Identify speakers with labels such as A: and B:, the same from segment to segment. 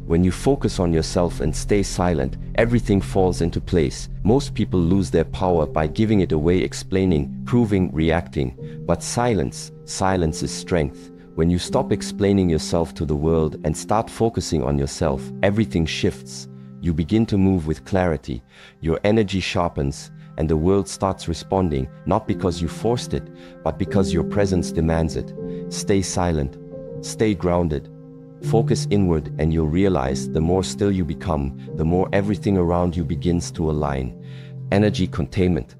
A: When you focus on yourself and stay silent, everything falls into place. Most people lose their power by giving it away, explaining, proving, reacting. But silence is strength. When you stop explaining yourself to the world and start focusing on yourself, everything shifts. You begin to move with clarity. Your energy sharpens, and the world starts responding, not because you forced it, but because your presence demands it. Stay silent. Stay grounded. Focus inward, and you'll realize the more still you become, the more everything around you begins to align. Energy containment.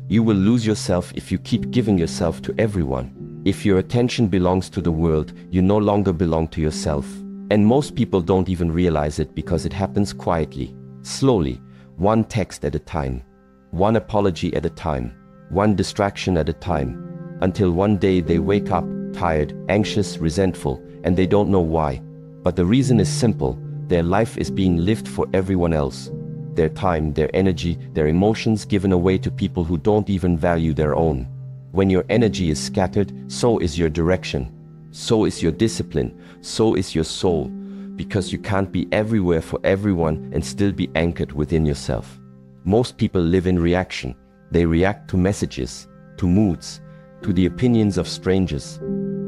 A: You will lose yourself if you keep giving yourself to everyone. If your attention belongs to the world, you no longer belong to yourself. And most people don't even realize it because it happens quietly, slowly, one text at a time, one apology at a time, one distraction at a time, until one day they wake up, tired, anxious, resentful, and they don't know why. But the reason is simple: their life is being lived for everyone else. Their time, their energy, their emotions given away to people who don't even value their own. When your energy is scattered, so is your direction. So is your discipline. So is your soul. Because you can't be everywhere for everyone and still be anchored within yourself. Most people live in reaction. They react to messages, to moods, to the opinions of strangers,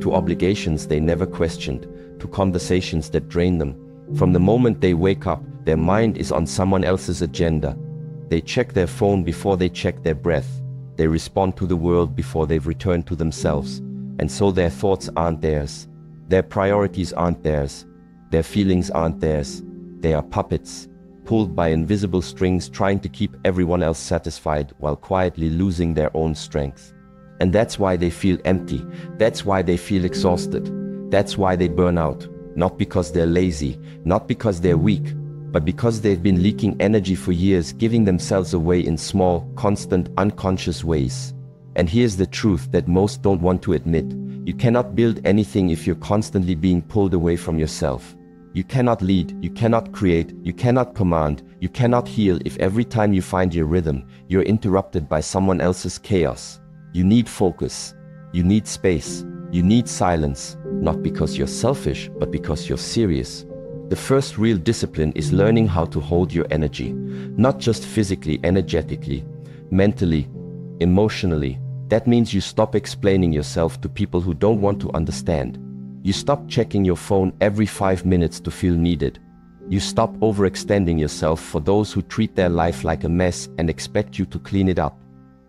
A: to obligations they never questioned, to conversations that drain them. From the moment they wake up, their mind is on someone else's agenda. They check their phone before they check their breath. They respond to the world before they've returned to themselves. And so their thoughts aren't theirs. Their priorities aren't theirs. Their feelings aren't theirs. They are puppets, pulled by invisible strings, trying to keep everyone else satisfied while quietly losing their own strength. And that's why they feel empty. That's why they feel exhausted. That's why they burn out. Not because they're lazy, not because they're weak, but because they've been leaking energy for years, giving themselves away in small, constant, unconscious ways. And here's the truth that most don't want to admit. You cannot build anything if you're constantly being pulled away from yourself. You cannot lead, you cannot create, you cannot command, you cannot heal if every time you find your rhythm, you're interrupted by someone else's chaos. You need focus. You need space. You need silence, not because you're selfish, but because you're serious. The first real discipline is learning how to hold your energy, not just physically, energetically, mentally, emotionally. That means you stop explaining yourself to people who don't want to understand. You stop checking your phone every 5 minutes to feel needed. You stop overextending yourself for those who treat their life like a mess and expect you to clean it up.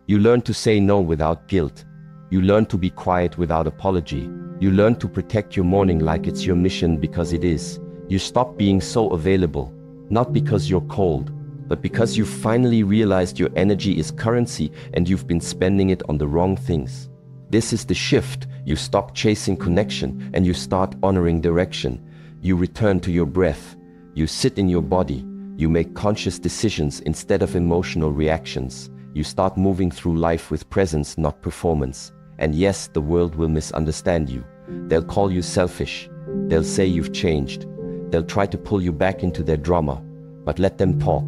A: You learn to say no without guilt. You learn to be quiet without apology. You learn to protect your morning like it's your mission, because it is. You stop being so available, not because you're cold, but because you've finally realized your energy is currency and you've been spending it on the wrong things. This is the shift. You stop chasing connection and you start honoring direction. You return to your breath. You sit in your body. You make conscious decisions instead of emotional reactions. You start moving through life with presence, not performance. And yes, the world will misunderstand you. They'll call you selfish. They'll say you've changed. They'll try to pull you back into their drama. But let them talk.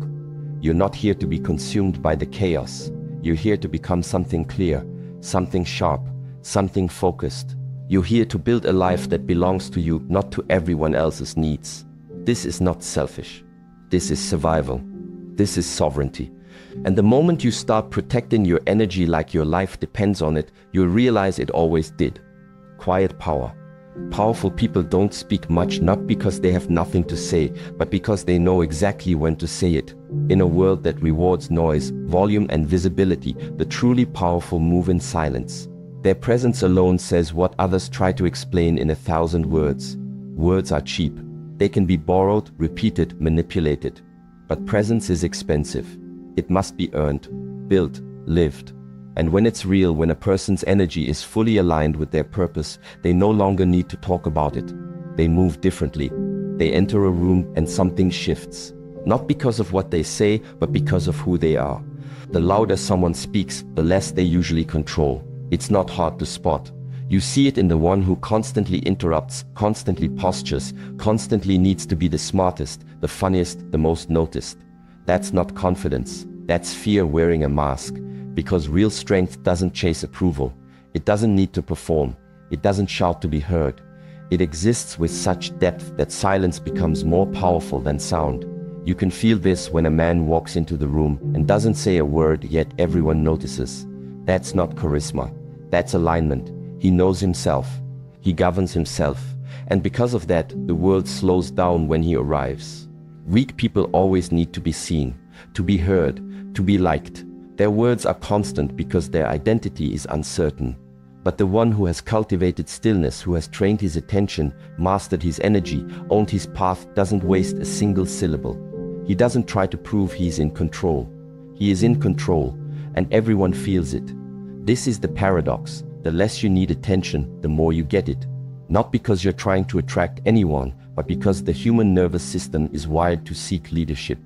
A: You're not here to be consumed by the chaos. You're here to become something clear, something sharp, something focused. You're here to build a life that belongs to you, not to everyone else's needs. This is not selfish. This is survival. This is sovereignty. And the moment you start protecting your energy like your life depends on it, you'll realize it always did. Quiet power. Powerful people don't speak much, not because they have nothing to say, but because they know exactly when to say it. In a world that rewards noise, volume, and visibility, the truly powerful move in silence. Their presence alone says what others try to explain in 1,000 words. Words are cheap. They can be borrowed, repeated, manipulated. But presence is expensive. It must be earned, built, lived. And when it's real, when a person's energy is fully aligned with their purpose, they no longer need to talk about it. They move differently. They enter a room and something shifts. Not because of what they say, but because of who they are. The louder someone speaks, the less they usually control. It's not hard to spot. You see it in the one who constantly interrupts, constantly postures, constantly needs to be the smartest, the funniest, the most noticed. That's not confidence. That's fear wearing a mask. Because real strength doesn't chase approval. It doesn't need to perform. It doesn't shout to be heard. It exists with such depth that silence becomes more powerful than sound. You can feel this when a man walks into the room and doesn't say a word, yet everyone notices. That's not charisma. That's alignment. He knows himself. He governs himself. And because of that, the world slows down when he arrives. Weak people always need to be seen, to be heard, to be liked. Their words are constant because their identity is uncertain. But the one who has cultivated stillness, who has trained his attention, mastered his energy, owned his path, doesn't waste a single syllable. He doesn't try to prove he's in control. He is in control, and everyone feels it. This is the paradox. The less you need attention, the more you get it. Not because you're trying to attract anyone, but because the human nervous system is wired to seek leadership,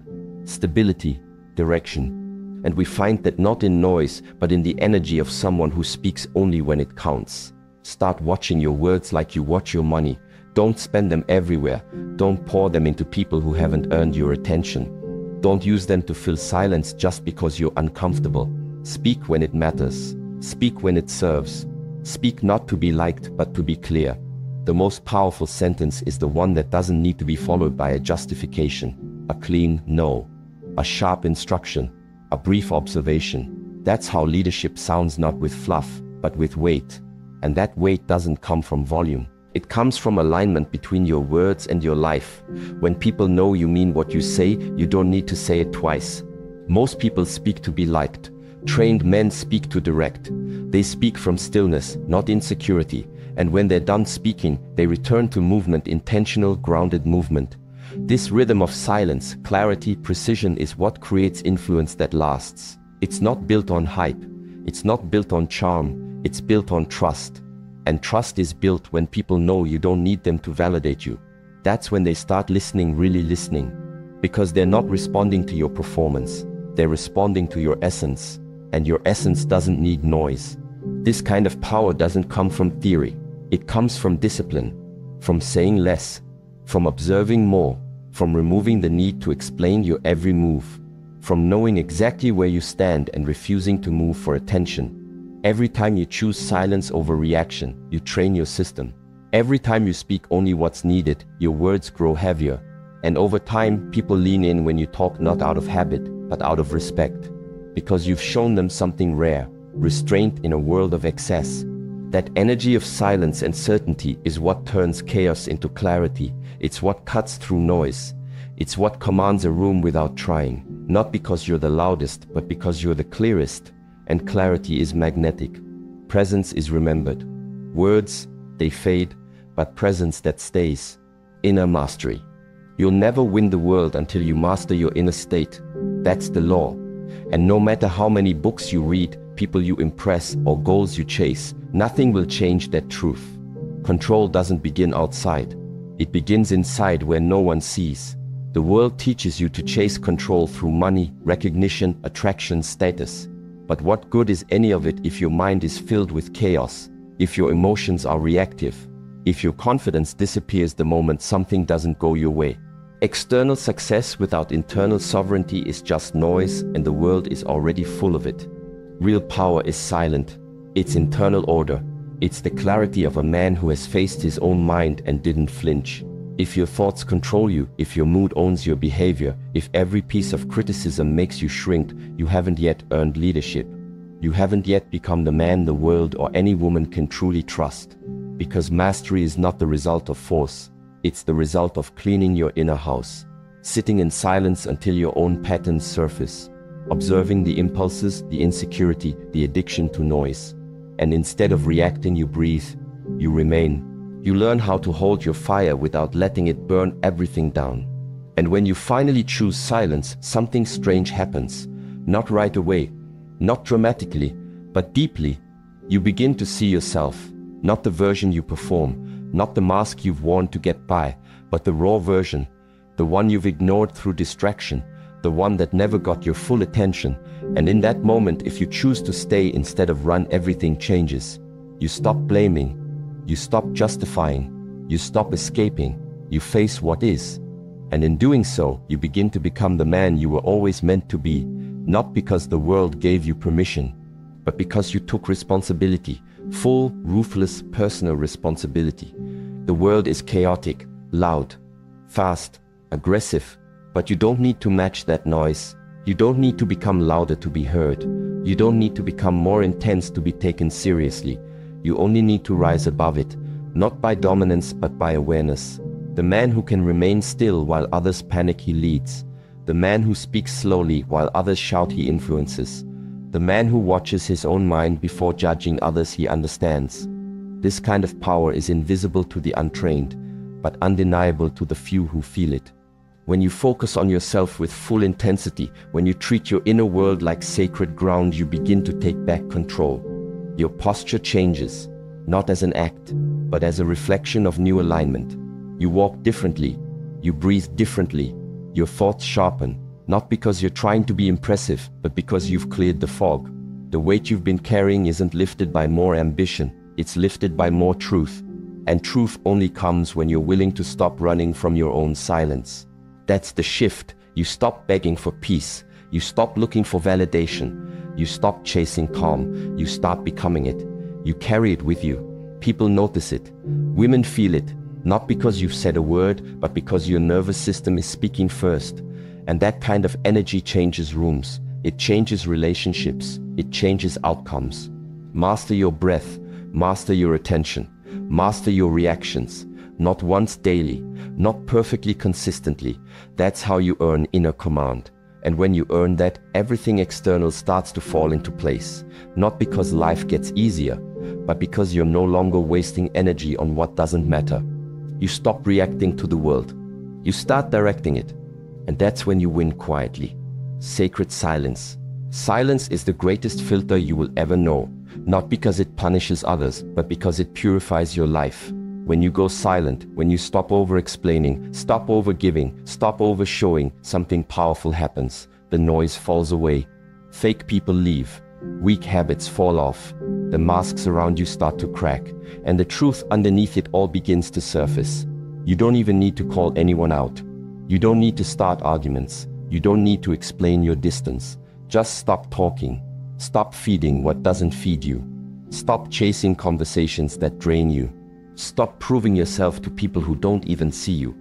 A: stability, direction. And we find that not in noise, but in the energy of someone who speaks only when it counts. Start watching your words like you watch your money. Don't spend them everywhere. Don't pour them into people who haven't earned your attention. Don't use them to fill silence just because you're uncomfortable. Speak when it matters. Speak when it serves. Speak not to be liked, but to be clear. The most powerful sentence is the one that doesn't need to be followed by a justification, a clean no, a sharp instruction, a brief observation. That's how leadership sounds, not with fluff, but with weight. And that weight doesn't come from volume. It comes from alignment between your words and your life. When people know you mean what you say, you don't need to say it twice. Most people speak to be liked. Trained men speak to direct. They speak from stillness, not insecurity. And when they're done speaking, they return to movement, intentional, grounded movement. This rhythm of silence, clarity, precision is what creates influence that lasts. It's not built on hype. It's not built on charm. It's built on trust. And trust is built when people know you don't need them to validate you. That's when they start listening, really listening. Because they're not responding to your performance. They're responding to your essence. And your essence doesn't need noise. This kind of power doesn't come from theory. It comes from discipline, from saying less, from observing more, from removing the need to explain your every move, from knowing exactly where you stand and refusing to move for attention. Every time you choose silence over reaction, you train your system. Every time you speak only what's needed, your words grow heavier. And over time, people lean in when you talk, not out of habit, but out of respect. Because you've shown them something rare, restraint in a world of excess. That energy of silence and certainty is what turns chaos into clarity. It's what cuts through noise. It's what commands a room without trying. Not because you're the loudest, but because you're the clearest. And clarity is magnetic. Presence is remembered. Words, they fade, but presence that stays. Inner mastery. You'll never win the world until you master your inner state. That's the law. And no matter how many books you read, people you impress, or goals you chase, nothing will change that truth. Control doesn't begin outside. It begins inside where no one sees. The world teaches you to chase control through money, recognition, attraction, status. But what good is any of it if your mind is filled with chaos, if your emotions are reactive, if your confidence disappears the moment something doesn't go your way? External success without internal sovereignty is just noise, and the world is already full of it. Real power is silent. It's internal order. It's the clarity of a man who has faced his own mind and didn't flinch. If your thoughts control you, if your mood owns your behavior, if every piece of criticism makes you shrink, you haven't yet earned leadership. You haven't yet become the man the world or any woman can truly trust. Because mastery is not the result of force. It's the result of cleaning your inner house. Sitting in silence until your own patterns surface. Observing the impulses, the insecurity, the addiction to noise. And instead of reacting, you breathe, you remain. You learn how to hold your fire without letting it burn everything down. And when you finally choose silence, something strange happens. Not right away, not dramatically, but deeply. You begin to see yourself, not the version you perform, not the mask you've worn to get by, but the raw version, the one you've ignored through distraction, the one that never got your full attention. And in that moment, if you choose to stay instead of run, everything changes. You stop blaming, you stop justifying, you stop escaping, you face what is. And in doing so, you begin to become the man you were always meant to be, not because the world gave you permission, but because you took responsibility, full, ruthless, personal responsibility. The world is chaotic, loud, fast, aggressive, but you don't need to match that noise. You don't need to become louder to be heard. You don't need to become more intense to be taken seriously. You only need to rise above it, not by dominance but by awareness. The man who can remain still while others panic, he leads. The man who speaks slowly while others shout, he influences. The man who watches his own mind before judging others, he understands. This kind of power is invisible to the untrained, but undeniable to the few who feel it. When you focus on yourself with full intensity, when you treat your inner world like sacred ground, you begin to take back control. Your posture changes, not as an act, but as a reflection of new alignment. You walk differently, you breathe differently, your thoughts sharpen, not because you're trying to be impressive, but because you've cleared the fog. The weight you've been carrying isn't lifted by more ambition, it's lifted by more truth. And truth only comes when you're willing to stop running from your own silence. That's the shift. You stop begging for peace. You stop looking for validation. You stop chasing calm. You start becoming it. You carry it with you. People notice it. Women feel it, not because you've said a word, but because your nervous system is speaking first. And that kind of energy changes rooms. It changes relationships. It changes outcomes. Master your breath. Master your attention. Master your reactions. Not once daily, not perfectly consistently. That's how you earn inner command. And when you earn that, everything external starts to fall into place. Not because life gets easier, but because you're no longer wasting energy on what doesn't matter. You stop reacting to the world. You start directing it. And that's when you win quietly. Sacred silence. Silence is the greatest filter you will ever know. Not because it punishes others, but because it purifies your life. When you go silent, when you stop over-explaining, stop over-giving, stop over-showing, something powerful happens. The noise falls away. Fake people leave. Weak habits fall off. The masks around you start to crack. And the truth underneath it all begins to surface. You don't even need to call anyone out. You don't need to start arguments. You don't need to explain your distance. Just stop talking. Stop feeding what doesn't feed you. Stop chasing conversations that drain you. Stop proving yourself to people who don't even see you.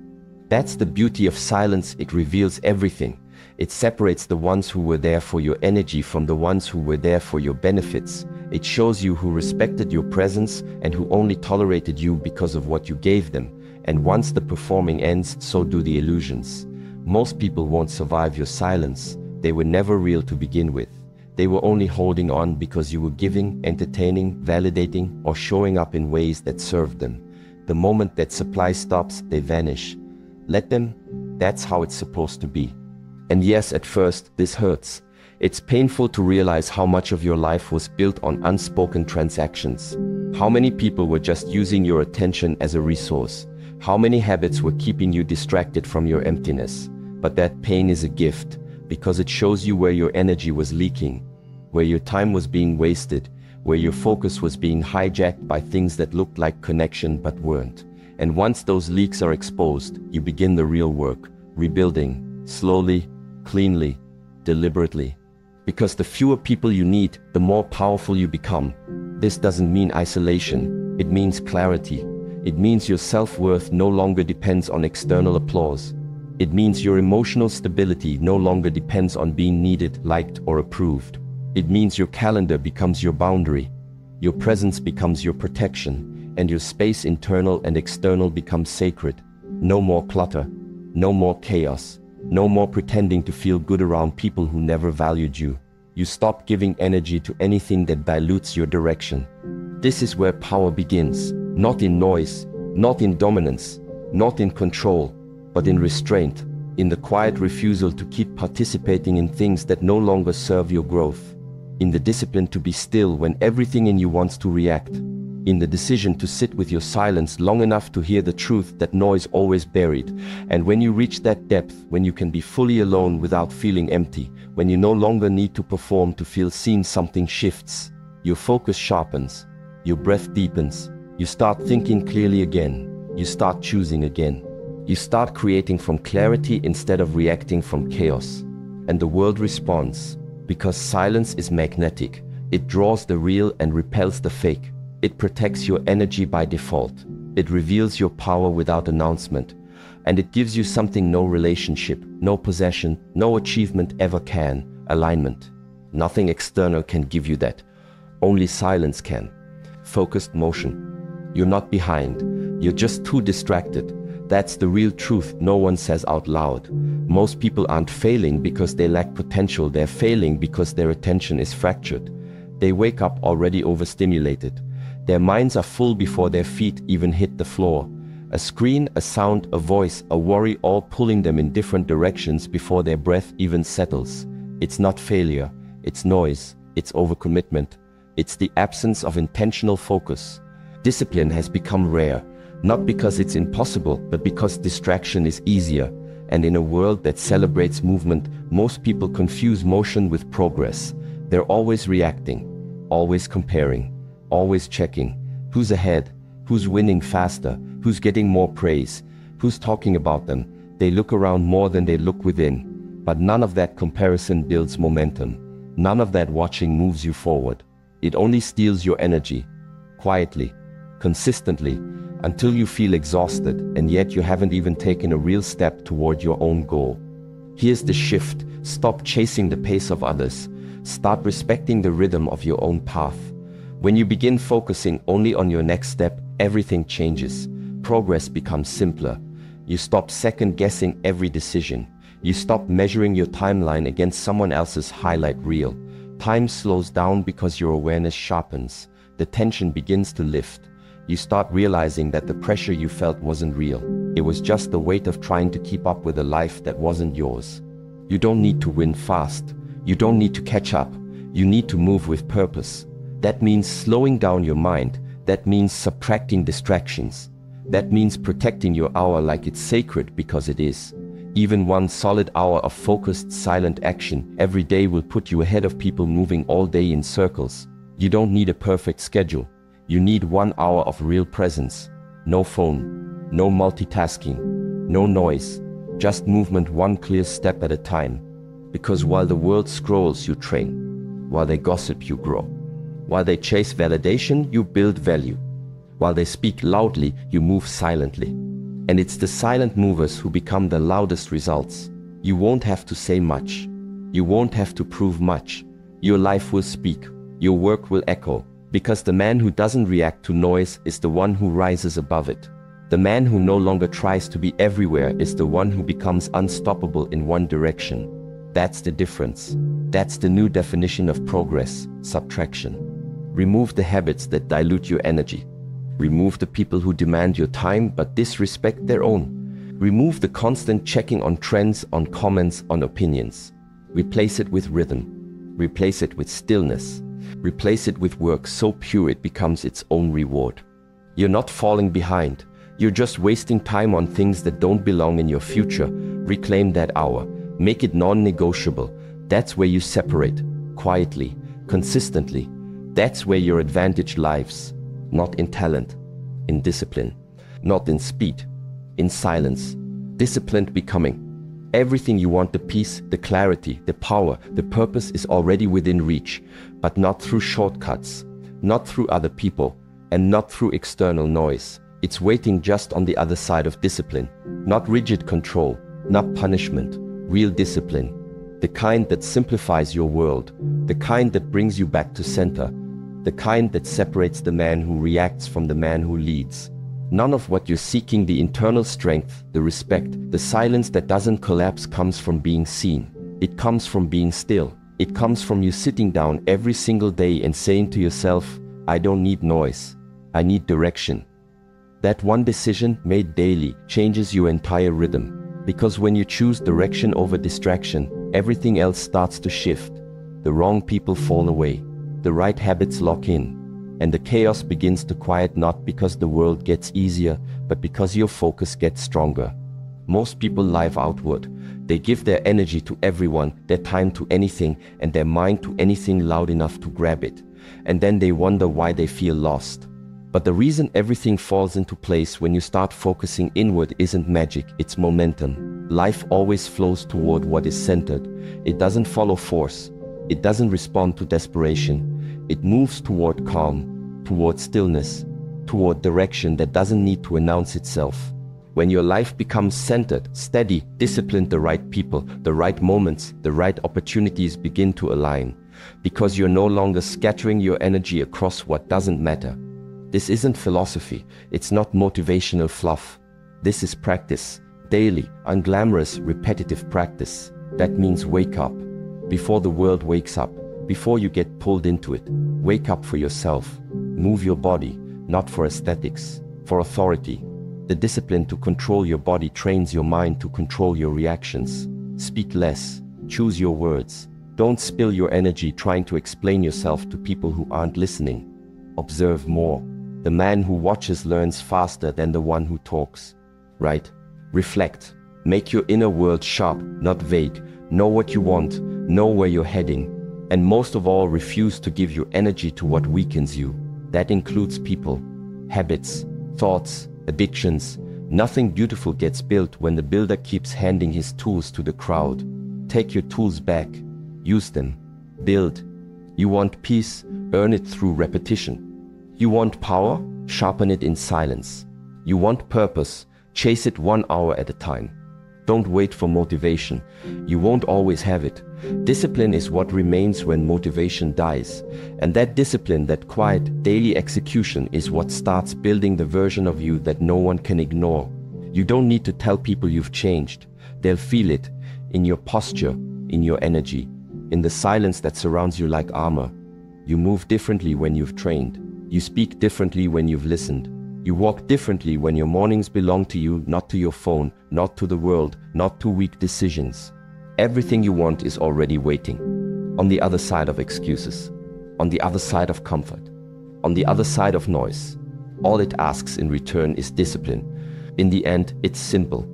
A: That's the beauty of silence. It reveals everything. It separates the ones who were there for your energy from the ones who were there for your benefits. It shows you who respected your presence and who only tolerated you because of what you gave them. And once the performing ends, so do the illusions. Most people won't survive your silence. They were never real to begin with. They were only holding on because you were giving, entertaining, validating, or showing up in ways that served them. The moment that supply stops, they vanish. Let them. That's how it's supposed to be. And yes, at first, this hurts. It's painful to realize how much of your life was built on unspoken transactions. How many people were just using your attention as a resource? How many habits were keeping you distracted from your emptiness? But that pain is a gift, because it shows you where your energy was leaking, where your time was being wasted, where your focus was being hijacked by things that looked like connection but weren't. And once those leaks are exposed, you begin the real work, rebuilding, slowly, cleanly, deliberately. Because the fewer people you need, the more powerful you become. This doesn't mean isolation, it means clarity. It means your self-worth no longer depends on external applause. It means your emotional stability no longer depends on being needed, liked, or approved. It means your calendar becomes your boundary, your presence becomes your protection, and your space, internal and external, becomes sacred. No more clutter, no more chaos, no more pretending to feel good around people who never valued you. You stop giving energy to anything that dilutes your direction. This is where power begins, not in noise, not in dominance, not in control, but in restraint, in the quiet refusal to keep participating in things that no longer serve your growth, in the discipline to be still when everything in you wants to react, in the decision to sit with your silence long enough to hear the truth that noise always buried. And when you reach that depth, when you can be fully alone without feeling empty, when you no longer need to perform to feel seen, something shifts. Your focus sharpens, your breath deepens, you start thinking clearly again, you start choosing again. You start creating from clarity instead of reacting from chaos. And the world responds, because silence is magnetic. It draws the real and repels the fake. It protects your energy by default. It reveals your power without announcement. And it gives you something no relationship, no possession, no achievement ever can: alignment. Nothing external can give you that. Only silence can. Focused motion. You're not behind. You're just too distracted. That's the real truth no one says out loud. Most people aren't failing because they lack potential. They're failing because their attention is fractured. They wake up already overstimulated. Their minds are full before their feet even hit the floor. A screen, a sound, a voice, a worry, all pulling them in different directions before their breath even settles. It's not failure. It's noise. It's overcommitment. It's the absence of intentional focus. Discipline has become rare, not because it's impossible, but because distraction is easier. And in a world that celebrates movement, most people confuse motion with progress. They're always reacting, always comparing, always checking. Who's ahead? Who's winning faster? Who's getting more praise? Who's talking about them? They look around more than they look within. But none of that comparison builds momentum. None of that watching moves you forward. It only steals your energy, quietly, consistently, until you feel exhausted, and yet you haven't even taken a real step toward your own goal. Here's the shift. Stop chasing the pace of others. Start respecting the rhythm of your own path. When you begin focusing only on your next step, everything changes. Progress becomes simpler. You stop second-guessing every decision. You stop measuring your timeline against someone else's highlight reel. Time slows down because your awareness sharpens. The tension begins to lift. You start realizing that the pressure you felt wasn't real. It was just the weight of trying to keep up with a life that wasn't yours. You don't need to win fast. You don't need to catch up. You need to move with purpose. That means slowing down your mind. That means subtracting distractions. That means protecting your hour like it's sacred, because it is. Even one solid hour of focused, silent action every day will put you ahead of people moving all day in circles. You don't need a perfect schedule. You need 1 hour of real presence. No phone, no multitasking, no noise, just movement, one clear step at a time. Because while the world scrolls, you train. While they gossip, you grow. While they chase validation, you build value. While they speak loudly, you move silently. And it's the silent movers who become the loudest results. You won't have to say much. You won't have to prove much. Your life will speak. Your work will echo. Because the man who doesn't react to noise is the one who rises above it. The man who no longer tries to be everywhere is the one who becomes unstoppable in one direction. That's the difference. That's the new definition of progress: subtraction. Remove the habits that dilute your energy. Remove the people who demand your time but disrespect their own. Remove the constant checking on trends, on comments, on opinions. Replace it with rhythm. Replace it with stillness. Replace it with work so pure it becomes its own reward. You're not falling behind. You're just wasting time on things that don't belong in your future. Reclaim that hour. Make it non-negotiable. That's where you separate. Quietly. Consistently. That's where your advantage lies. Not in talent. In discipline. Not in speed. In silence. Disciplined becoming. Everything you want, the peace, the clarity, the power, the purpose, is already within reach, but not through shortcuts, not through other people, and not through external noise. It's waiting just on the other side of discipline. Not rigid control, not punishment, real discipline. The kind that simplifies your world, the kind that brings you back to center, the kind that separates the man who reacts from the man who leads. None of what you're seeking, the internal strength, the respect, the silence that doesn't collapse, comes from being seen. It comes from being still. It comes from you sitting down every single day and saying to yourself, I don't need noise. I need direction. That one decision made daily changes your entire rhythm. Because when you choose direction over distraction, everything else starts to shift. The wrong people fall away. The right habits lock in. And the chaos begins to quiet, not because the world gets easier, but because your focus gets stronger. Most people live outward. They give their energy to everyone, their time to anything, and their mind to anything loud enough to grab it. And then they wonder why they feel lost. But the reason everything falls into place when you start focusing inward isn't magic, it's momentum. Life always flows toward what is centered. It doesn't follow force. It doesn't respond to desperation. It moves toward calm, toward stillness, toward direction that doesn't need to announce itself. When your life becomes centered, steady, disciplined, the right people, the right moments, the right opportunities begin to align, because you're no longer scattering your energy across what doesn't matter. This isn't philosophy, it's not motivational fluff. This is practice, daily, unglamorous, repetitive practice. That means wake up. Before the world wakes up, before you get pulled into it, wake up for yourself. Move your body, not for aesthetics, for authority. The discipline to control your body trains your mind to control your reactions. Speak less, choose your words. Don't spill your energy trying to explain yourself to people who aren't listening. Observe more. The man who watches learns faster than the one who talks. Right? Reflect. Make your inner world sharp, not vague. Know what you want, know where you're heading. And most of all, refuse to give your energy to what weakens you. That includes people, habits, thoughts, addictions. Nothing beautiful gets built when the builder keeps handing his tools to the crowd. Take your tools back. Use them. Build. You want peace? Earn it through repetition. You want power? Sharpen it in silence. You want purpose? Chase it 1 hour at a time. Don't wait for motivation. You won't always have it. Discipline is what remains when motivation dies. And that discipline, that quiet, daily execution is what starts building the version of you that no one can ignore. You don't need to tell people you've changed. They'll feel it in your posture, in your energy, in the silence that surrounds you like armor. You move differently when you've trained. You speak differently when you've listened. You walk differently when your mornings belong to you, not to your phone, not to the world, not to weak decisions. Everything you want is already waiting. On the other side of excuses. On the other side of comfort. On the other side of noise. All it asks in return is discipline. In the end, it's simple.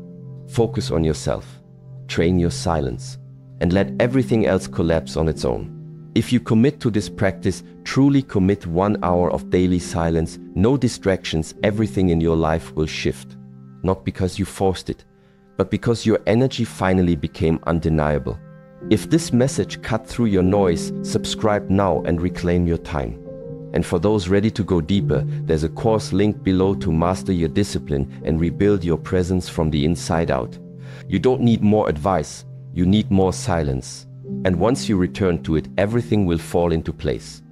A: Focus on yourself. Train your silence. And let everything else collapse on its own. If you commit to this practice, truly commit 1 hour of daily silence, no distractions, everything in your life will shift. Not because you forced it, but because your energy finally became undeniable. If this message cut through your noise, subscribe now and reclaim your time. And for those ready to go deeper, there's a course link below to master your discipline and rebuild your presence from the inside out. You don't need more advice, you need more silence. And once you return to it, everything will fall into place.